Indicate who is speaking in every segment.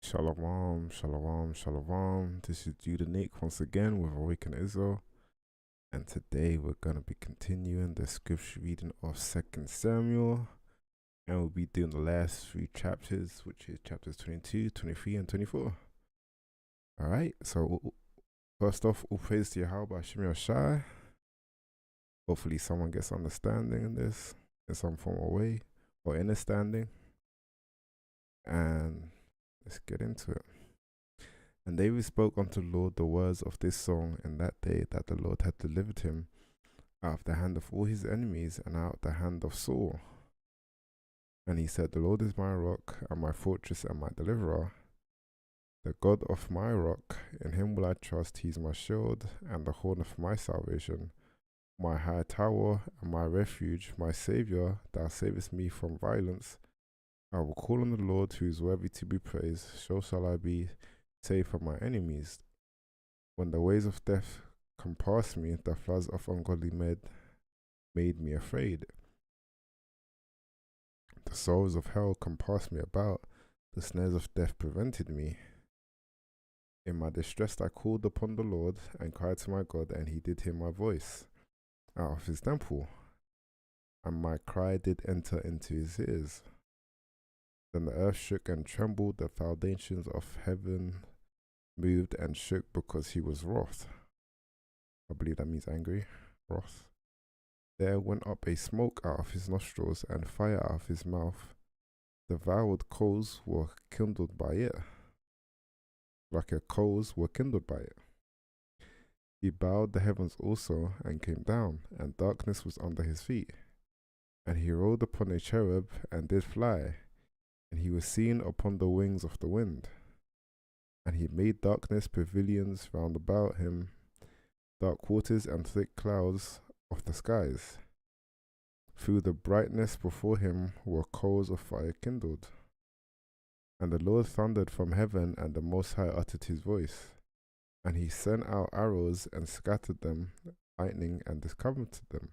Speaker 1: Shalom, shalom, shalom. This is Judah Nick once again with Awaken Israel. And today we're going to be continuing the scripture reading of 2nd Samuel. And we'll be doing the last three chapters, which is chapters 22, 23, and 24. Alright, so first off, all praise to Yahweh Hashem Yashai. Hopefully someone gets understanding in this in some form or way, or understanding. And let's get into it. And David spoke unto the Lord the words of this song in that day that the Lord had delivered him out of the hand of all his enemies and out of the hand of Saul. And he said, The Lord is my rock and my fortress and my deliverer, the God of my rock, in him will I trust. He is my shield and the horn of my salvation, my high tower and my refuge, my Saviour, thou savest me from violence. I will call on the Lord, who is worthy to be praised. So shall I be saved from my enemies. When the ways of death compassed me, the floods of ungodly men made me afraid. The sorrows of hell compassed me about, the snares of death prevented me. In my distress I called upon the Lord, and cried to my God, and he did hear my voice out of his temple, and my cry did enter into his ears. Then the earth shook and trembled, the foundations of heaven moved and shook because he was wroth. I believe that means angry, wrath. There went up a smoke out of his nostrils and fire out of his mouth. Devoured coals were kindled by it, like a coals were kindled by it. He bowed the heavens also and came down, and darkness was under his feet. And he rode upon a cherub and did fly, and he was seen upon the wings of the wind. And he made darkness pavilions round about him, dark waters and thick clouds of the skies. Through the brightness before him were coals of fire kindled. And the Lord thundered from heaven, and the Most High uttered his voice. And he sent out arrows and scattered them, lightning and discomfited them.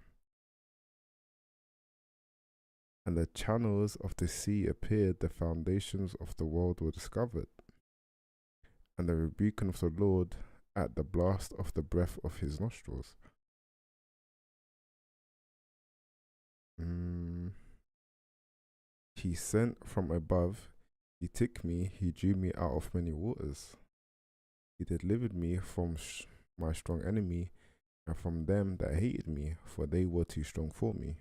Speaker 1: And the channels of the sea appeared, the foundations of the world were discovered. And the rebuking of the Lord at the blast of the breath of his nostrils. He sent from above, he took me, he drew me out of many waters. He delivered me from my strong enemy, and from them that hated me, for they were too strong for me.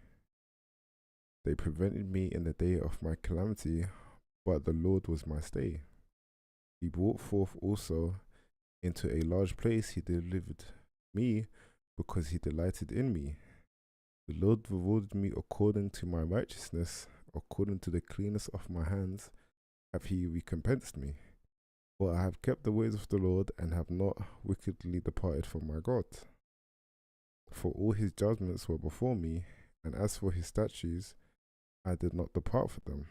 Speaker 1: They prevented me in the day of my calamity, but the Lord was my stay. He brought forth also into a large place, he delivered me, because he delighted in me. The Lord rewarded me according to my righteousness, according to the cleanness of my hands have he recompensed me. For I have kept the ways of the Lord, and have not wickedly departed from my God. For all his judgments were before me, and as for his statutes, I did not depart from them.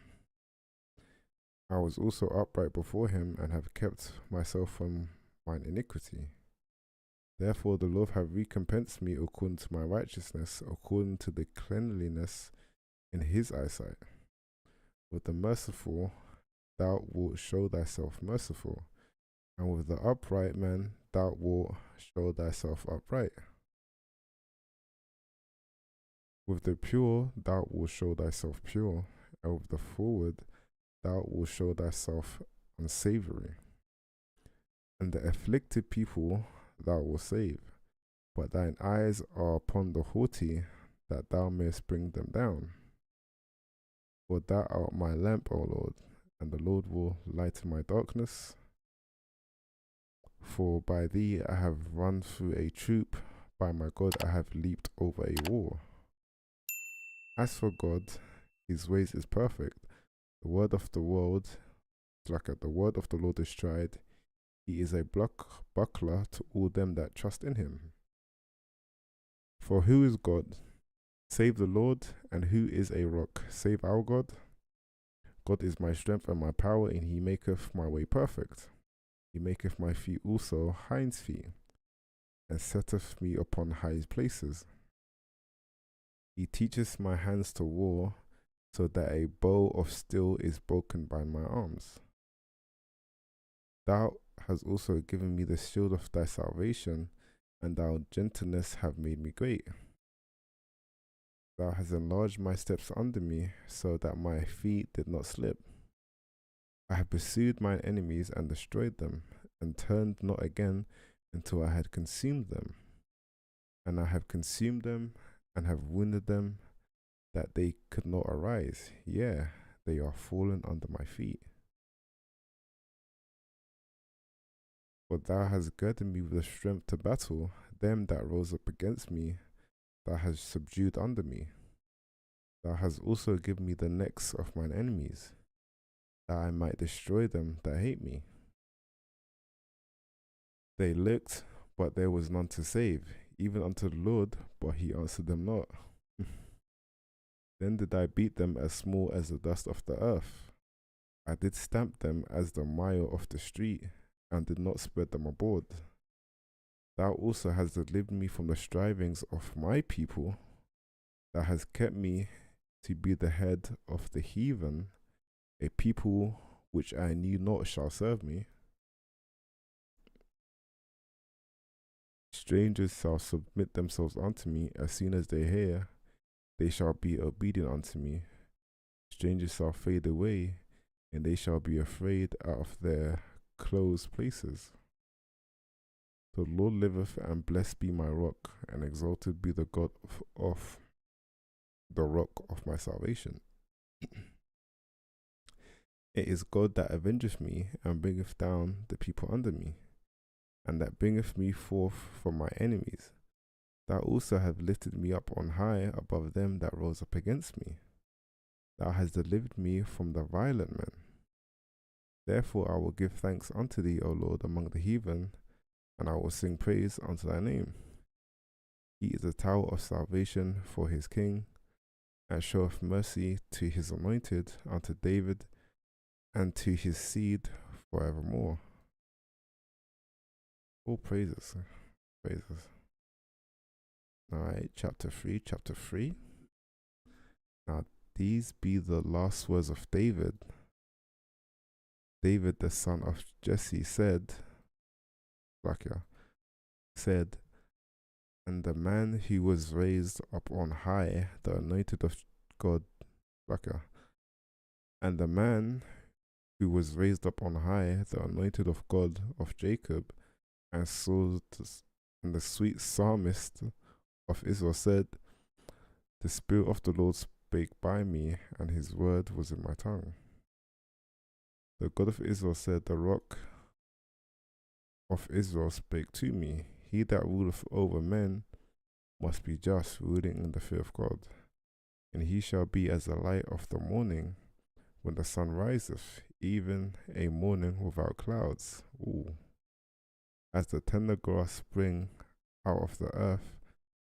Speaker 1: I was also upright before him, and have kept myself from mine iniquity. Therefore the Lord hath recompensed me according to my righteousness, according to the cleanliness in his eyesight. With the merciful thou wilt show thyself merciful, and with the upright man thou wilt show thyself upright. With the pure thou wilt show thyself pure, and with the forward thou wilt show thyself unsavory. And the afflicted people thou wilt save, but thine eyes are upon the haughty, that thou mayest bring them down. For thou art my lamp, O Lord, and the Lord will lighten my darkness. For by thee I have run through a troop, by my God I have leaped over a wall. As for God, his ways is perfect. The word of the world, the word of the Lord is tried. He is a buckler to all them that trust in him. For who is God, save the Lord? And who is a rock, save our God? God is my strength and my power, and he maketh my way perfect. He maketh my feet also hinds feet, and setteth me upon high places. He teacheth my hands to war, so that a bow of steel is broken by my arms. Thou hast also given me the shield of thy salvation, and thy gentleness have made me great. Thou hast enlarged my steps under me, so that my feet did not slip. I have pursued mine enemies and destroyed them, and turned not again until I had consumed them. And I have consumed them, and have wounded them, that they could not arise. Yeah, they are fallen under my feet. For thou hast girded me with the strength to battle, them that rose up against me, thou hast subdued under me. Thou hast also given me the necks of mine enemies, that I might destroy them that hate me. They looked, but there was none to save, even unto the Lord, but he answered them not. Then did I beat them as small as the dust of the earth. I did stamp them as the mire of the street, and did not spread them abroad. Thou also hast delivered me from the strivings of my people. Thou hast kept me to be the head of the heathen. A people which I knew not shall serve me. Strangers shall submit themselves unto me. As soon as they hear, they shall be obedient unto me. Strangers shall fade away, and they shall be afraid out of their closed places. The Lord liveth, and blessed be my rock, and exalted be the God of the rock of my salvation. It is God that avengeth me, and bringeth down the people under me, and that bringeth me forth from my enemies. Thou also hast lifted me up on high above them that rose up against me. Thou hast delivered me from the violent men. Therefore I will give thanks unto thee, O Lord, among the heathen, and I will sing praise unto thy name. He is a tower of salvation for his king, and showeth mercy to his anointed, unto David, and to his seed forevermore. All praises. Praises. Alright, chapter 3. Now these be the last words of David. David, the son of Jesse, said, and the man who was raised up on high, the anointed of God, and the man who was raised up on high, the anointed of God of Jacob, and the sweet psalmist of Israel said, the Spirit of the Lord spake by me, and his word was in my tongue. The God of Israel said, the rock of Israel spake to me. He that ruleth over men must be just, ruling in the fear of God. And he shall be as the light of the morning, when the sun riseth, even a morning without clouds. Ooh. As the tender grass spring out of the earth,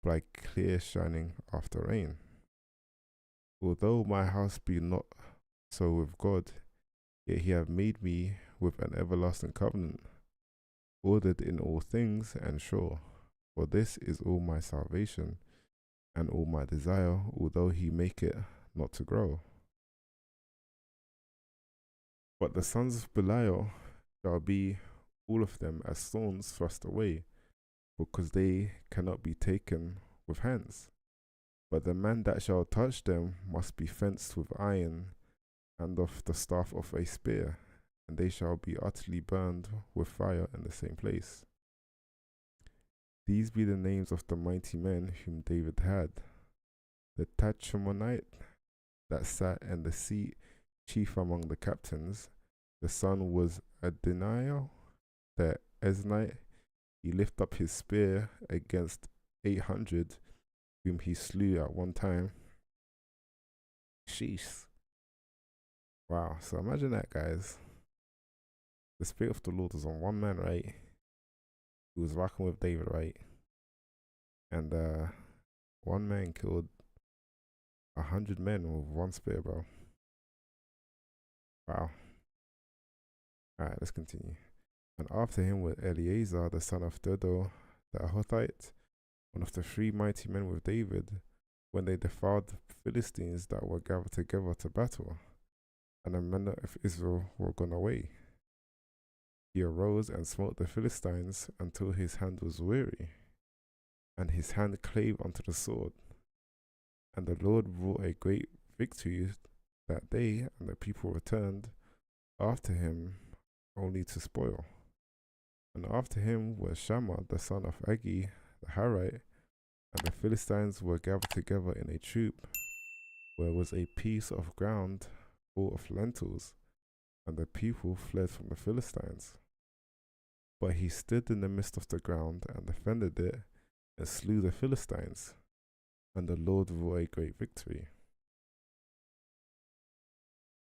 Speaker 1: like clear shining after rain. Although my house be not so with God, yet he hath made me with an everlasting covenant, ordered in all things and sure. For this is all my salvation, and all my desire, although he make it not to grow. But the sons of Belial shall be all of them as thorns thrust away, because they cannot be taken with hands. But the man that shall touch them must be fenced with iron, and of the staff of a spear, and they shall be utterly burned with fire in the same place. These be the names of the mighty men whom David had. The Tachmonite that sat in the seat chief among the captains, the son was Adoniah the Eznite. He lifted up his spear against 800, whom he slew at one time. Sheesh. Wow, so imagine that, guys. The Spirit of the Lord was on one man, right? He was rocking with David, right? And one man killed 100 men with one spear, bro. Wow. Alright, let's continue. And after him was Eleazar, the son of Dodo, the Ahothite, one of the 3 mighty men with David, when they defiled the Philistines that were gathered together to battle, and the men of Israel were gone away. He arose and smote the Philistines until his hand was weary, and his hand clave unto the sword. And the Lord wrought a great victory that day, and the people returned after him only to spoil. And after him was Shammah the son of Agi the Harite, and the Philistines were gathered together in a troop, where was a piece of ground full of lentils, and the people fled from the Philistines. But he stood in the midst of the ground and defended it, and slew the Philistines, and the Lord wrought a great victory.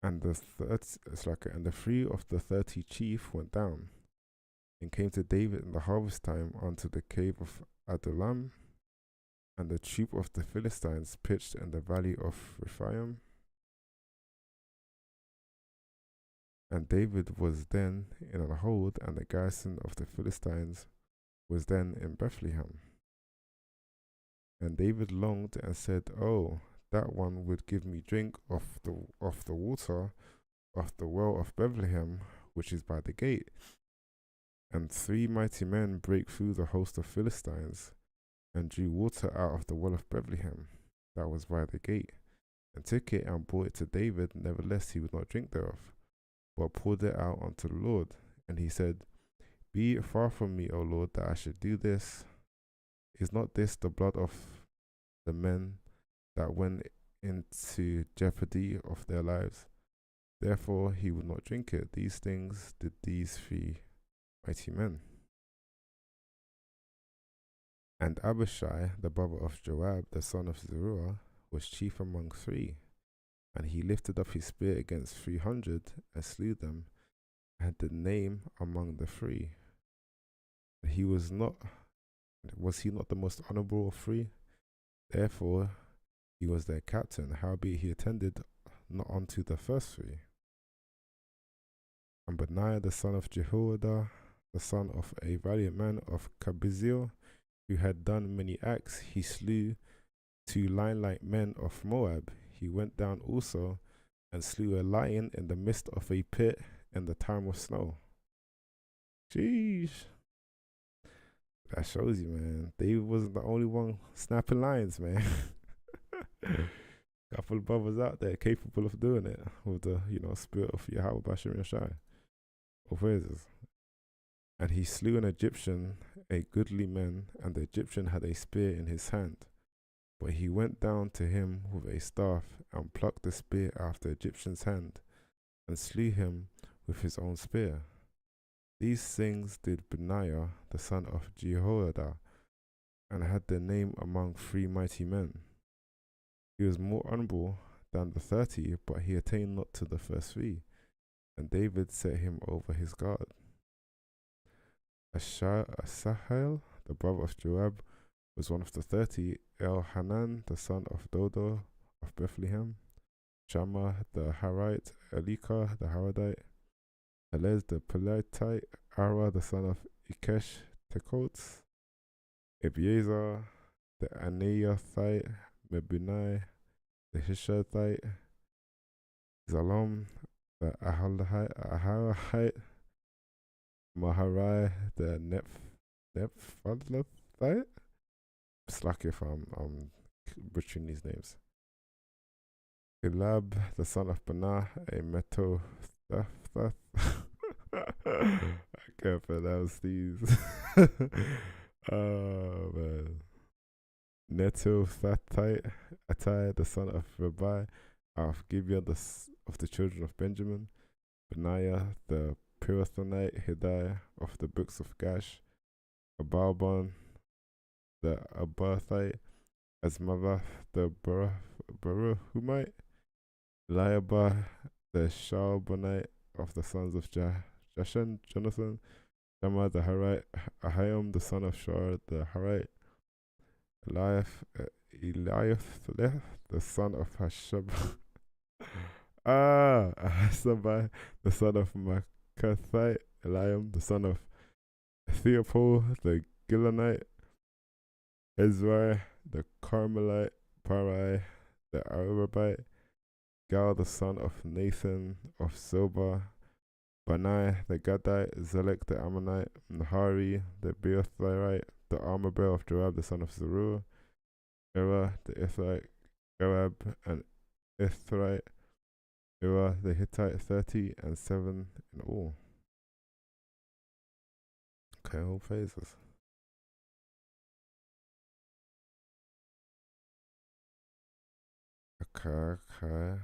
Speaker 1: And the 3 of the 30 chief went down, and came to David in the harvest time unto the cave of Adullam, and the troop of the Philistines pitched in the valley of Rephaim. And David was then in an hold, and the garrison of the Philistines was then in Bethlehem. And David longed and said, "Oh, that one would give me drink of the water of the well of Bethlehem, which is by the gate." And 3 mighty men brake through the host of Philistines, and drew water out of the well of Bethlehem, that was by the gate, and took it and brought it to David. Nevertheless he would not drink thereof, but poured it out unto the Lord. And he said, "Be it far from me, O Lord, that I should do this. Is not this the blood of the men that went into jeopardy of their lives?" Therefore he would not drink it. These things did these 3 mighty men. And Abishai, the brother of Joab, the son of Zeruiah, was chief among 3. And he lifted up his spear against 300, and slew them, and had the name among the 3. Was he not the most honorable of 3? Therefore he was their captain, howbeit he attended not unto the first 3. And Benaiah the son of Jehoiada, the son of a valiant man of Kabizeel, who had done many acts, he slew 2 lion-like men of Moab. He went down also and slew a lion in the midst of a pit in the time of snow. Sheesh. That shows you, man. David wasn't the only one snapping lions, man. Couple of brothers out there capable of doing it with the, spirit of Yahweh Bashim Yashai. Or praises. And he slew an Egyptian, a goodly man, and the Egyptian had a spear in his hand. But he went down to him with a staff, and plucked the spear out of the Egyptian's hand, and slew him with his own spear. These things did Benaiah the son of Jehoiada, and had the name among 3 mighty men. He was more honorable than the 30, but he attained not to the first 3. And David set him over his guard. Asahel, the brother of Joab, was one of the 30. Elhanan, the son of Dodo of Bethlehem, Shammah the Harite, Elika the Haradite, Helez the Peletite, Ara the son of Ikesh Tekotes, Ebiezer the Anayathite, Mebunai the Hishathite, Zalom the Aharahite, Maharai the Nephalathite. Slack if I'm butchering these names. Elab the son of Banah, a Metothath. I can't pronounce these. Oh man. Netophathite, Attai the son of Rabbi, of Gibeah of the children of Benjamin, Benaiah the Pirathonite, Hidiah of the books of Gash, Abalbon the Abathite, Asmavath the Baruhumite, Eliabah the Shalbonite of the sons of Jashan, Jonathan, Shammah the Harite, Ahiam the son of Shar the Harite, Eliath the son of Hashab, Ahasabai the son of Makathite, Eliam the son of Theopol the Gilonite, Ezrai the Carmelite, Parai the Arabite, Gal the son of Nathan of Zobah, Benai the Gadite, Zelek the Ammonite, Nahari the Beothite, the armor bearer of Joab the son of Zeruiah, Erah the Ithite, Joab and Ithite, Erah the Hittite, 30 and 7 in all. Okay, all phases. Okay.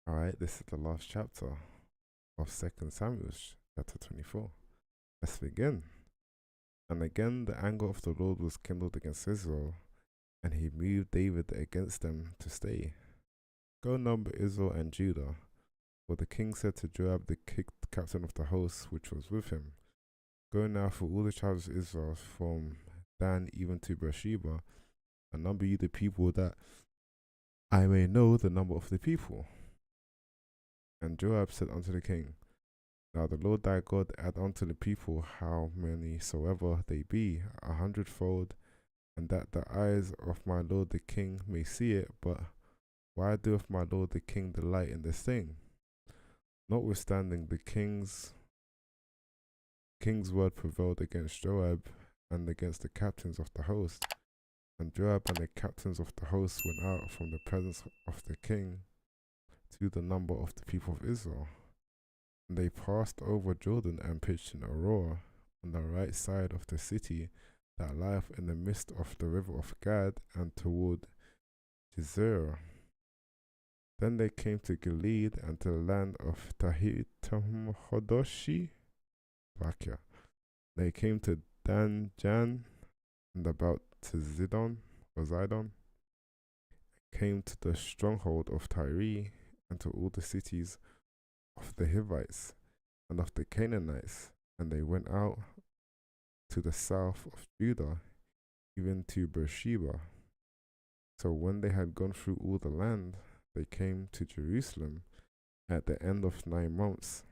Speaker 1: Alright, this is the last chapter of 2nd Samuel, chapter 24. Let's begin. And again the anger of the Lord was kindled against Israel, and he moved David against them to stay. Go number Israel and Judah. For the king said to Joab, the captain of the host which was with him, Go now for all the tribes of Israel, from Dan even to Beersheba, and number you the people, that I may know the number of the people. And Joab said unto the king, Now the Lord thy God add unto the people how many soever they be, 100-fold, and that the eyes of my lord the king may see it. But why doeth my lord the king delight in this thing? Notwithstanding, the king's word prevailed against Joab and against the captains of the host. And Joab and the captains of the host went out from the presence of the king to the number of the people of Israel. And they passed over Jordan and pitched in Aurora, on the right side of the city that lieth in the midst of the river of Gad, and toward Jezreel. Then they came to Gilead and to the land of Tahitam Hodoshi. They came to Dan Jan, and about to Zidon, came to the stronghold of Tyre, and to all the cities of the Hivites and of the Canaanites, and they went out to the south of Judah, even to Beersheba. So when they had gone through all the land, they came to Jerusalem at the end of 9 months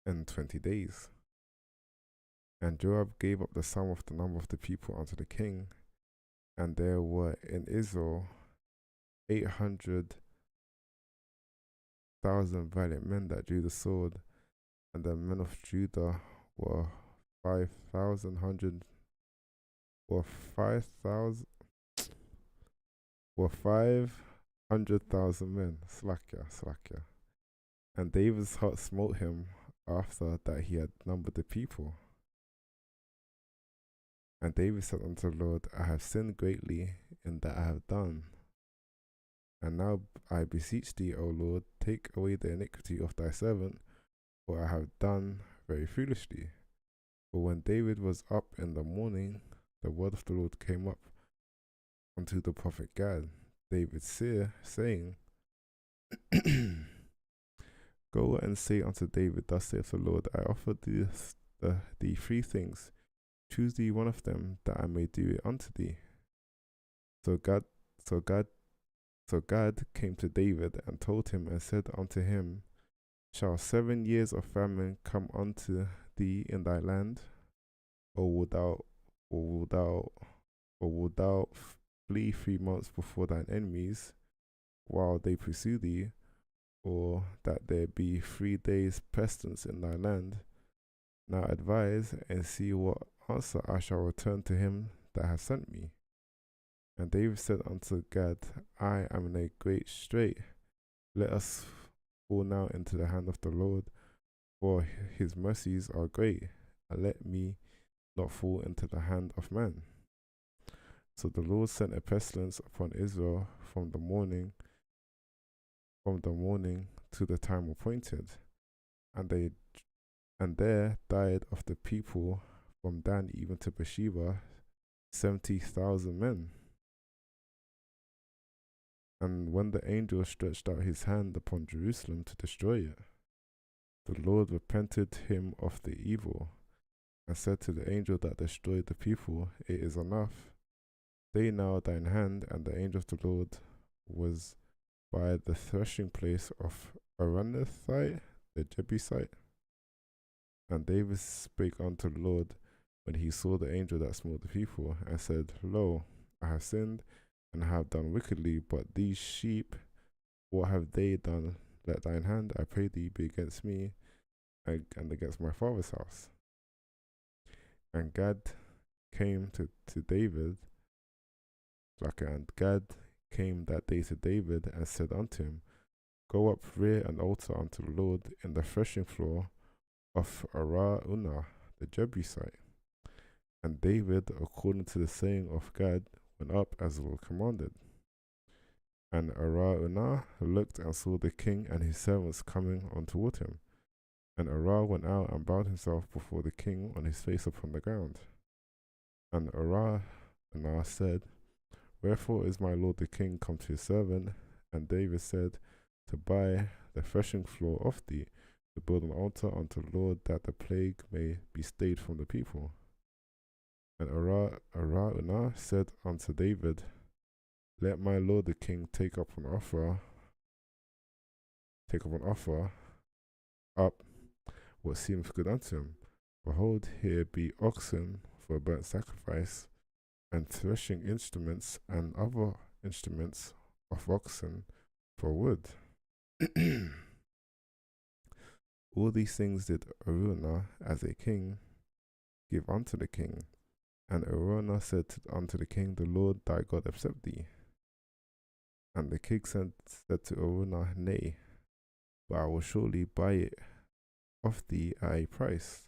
Speaker 1: and 20 days. And Joab gave up the sum of the number of the people unto the king, and there were in Israel 800,000 valiant men that drew the sword, and the men of Judah were 5,000 men. Slakia. And David's heart smote him after that he had numbered the people. And David said unto the Lord, I have sinned greatly in that I have done. And now I beseech thee, O Lord, take away the iniquity of thy servant, for I have done very foolishly. For when David was up in the morning, the word of the Lord came up unto the prophet Gad, David's seer, saying, Go and say unto David, Thus saith the Lord, I offer thee 3 things. Choose thee one of them, that I may do it unto thee. So Gad came to David and told him and said unto him, Shall 7 years of famine come unto thee in thy land, or wilt thou flee 3 months before thine enemies, while they pursue thee, or that there be 3 days pestilence in thy land? Now advise, and see what answer I shall return to him that has sent me. And David said unto Gad, I am in a great strait. Let us fall now into the hand of the Lord, for his mercies are great, and let me not fall into the hand of man. So the Lord sent a pestilence upon Israel from the morning to the time appointed, and there died of the people from Dan even to Beersheba 70,000 men. And when the angel stretched out his hand upon Jerusalem to destroy it, the Lord repented him of the evil, and said to the angel that destroyed the people, It is enough. Stay now thine hand. And the angel of the Lord was by the threshing place of Aranathite, the Jebusite. And David spake unto the Lord when he saw the angel that smote the people, and said, Lo, I have sinned, and have done wickedly, but these sheep, what have they done? let thine hand, I pray thee, be against me and against my father's house. And Gad came to David, and Gad came that day to David and said unto him, Go up, rear an altar unto the Lord in the threshing floor of Araunah the Jebusite. And David, according to the saying of Gad, went up as the Lord commanded. And Araunah looked and saw the king and his servants coming on toward him. And Arah went out and bowed himself before the king on his face upon the ground. And Araunah said, Wherefore is my lord the king come to his servant? And David said, To buy the threshing floor of thee, to build an altar unto the Lord, that the plague may be stayed from the people. And Araunah said unto David, Let my lord the king take up what seemeth good unto him. Behold, here be oxen for a burnt sacrifice, and threshing instruments, and other instruments of oxen for wood. All these things did Araunah as a king give unto the king. And Araunah said unto the king, The Lord thy God accept thee. And the king said to Araunah, Nay, but I will surely buy it of thee at a price.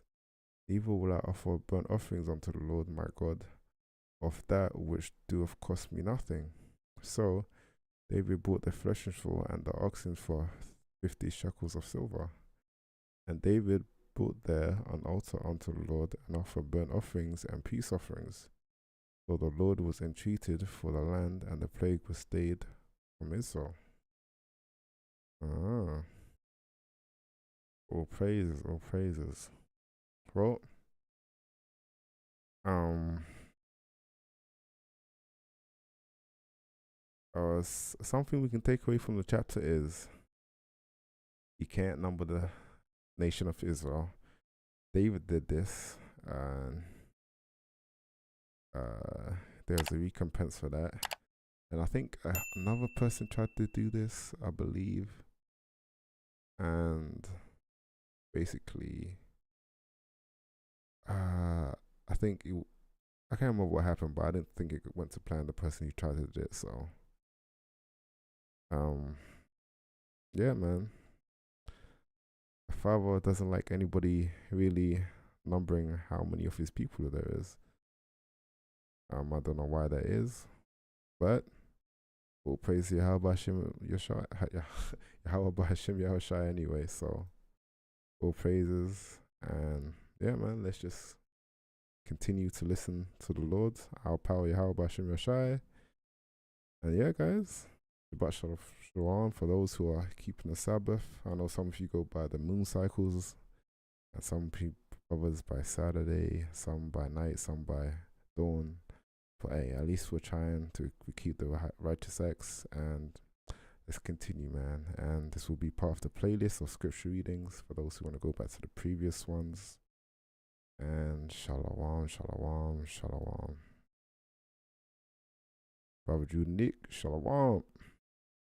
Speaker 1: Neither will I offer burnt offerings unto the Lord my God of that which doeth cost me nothing. So David bought the threshing floor and the oxen for 50 shekels of silver. And David built there an altar unto the Lord, and offered burnt offerings and peace offerings. So the Lord was entreated for the land, and the plague was stayed from Israel. All praises, all praises. Well, something we can take away from the chapter is you can't number the nation of Israel. David did this, and there's a recompense for that. And I think another person tried to do this, I believe, and basically, I think I can't remember what happened, but I didn't think it went to plan. The person who tried to do it, so yeah, man. The Father doesn't like anybody really numbering how many of his people there is. I don't know why that is, but we'll praise Yahweh Hashem Yahushai anyway. So all praises, and yeah, man. Let's just continue to listen to the Lord, our power Yahweh Hashem Yashai. And yeah, guys, Shabbat Shalom for those who are keeping the Sabbath. I know some of you go by the moon cycles, and some people others by Saturday, some by night, some by dawn. But hey, at least we're trying to keep the righteous acts, and let's continue, man. And this will be part of the playlist of scripture readings for those who want to go back to the previous ones. And shalom, shalom, shalom. Brother Jude Nick, shalom.